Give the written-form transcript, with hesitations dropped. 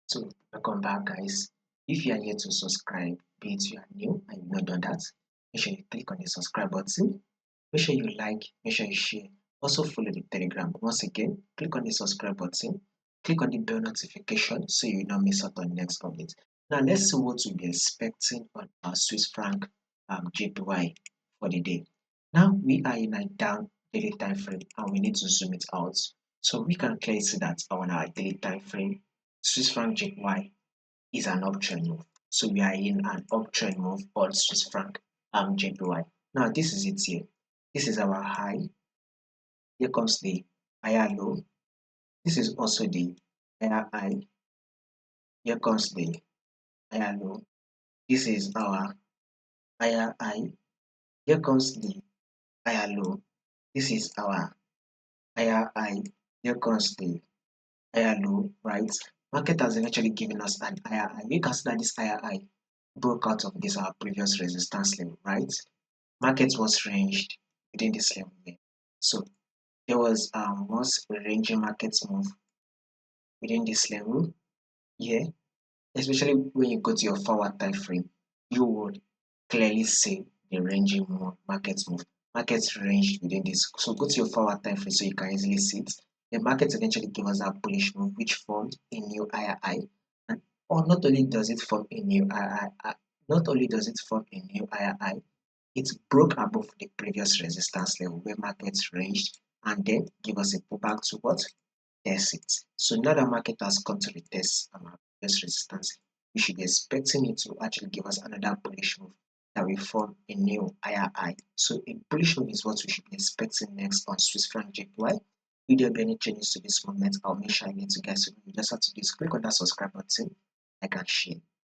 So welcome back, guys. If you are yet to subscribe, be it you are new and you've not done that, make sure you click on the subscribe button. Make sure you like, make sure you share. Also follow the Telegram. Once again, click on the subscribe button. Click on the bell notification so you will not miss out on the next update. Now let's see what we'll be expecting on our Swiss franc JPY for the day. Now we are in a down daily time frame and we need to zoom it out. So we can clearly see that on our daily time frame, Swiss franc JPY is an uptrend move. So we are in an uptrend move on Swiss franc JPY. Now this is it here. This is our high. Here comes the higher low. This is also the higher high. Here comes the higher low. This is our higher high. Here comes the higher low. This is our higher high. Here comes the higher low, right? Market has eventually given us an higher high. We consider this higher high broke out of this our previous resistance level, right? Market was ranged within this level here. So there was once a ranging market move within this level here, especially when you go to your forward time frame, you would clearly see the ranging market move. Markets ranged within this. So go to your forward time frame so you can easily see it. The market eventually gave us that bullish move which formed a new higher high. And or not only does it form a new higher high, not only does it form a new higher high, it broke above the previous resistance level where markets ranged and then give us a pullback to what? Test it. So now the market has come to retest our previous resistance, we should be expecting it to actually give us another bullish move that will form a new higher high. So a bullish move is what we should be expecting next on Swiss franc JPY. If there be any changes to this moment, I'll make sure I let you guys know. You just have to do is click on that subscribe button, like and share.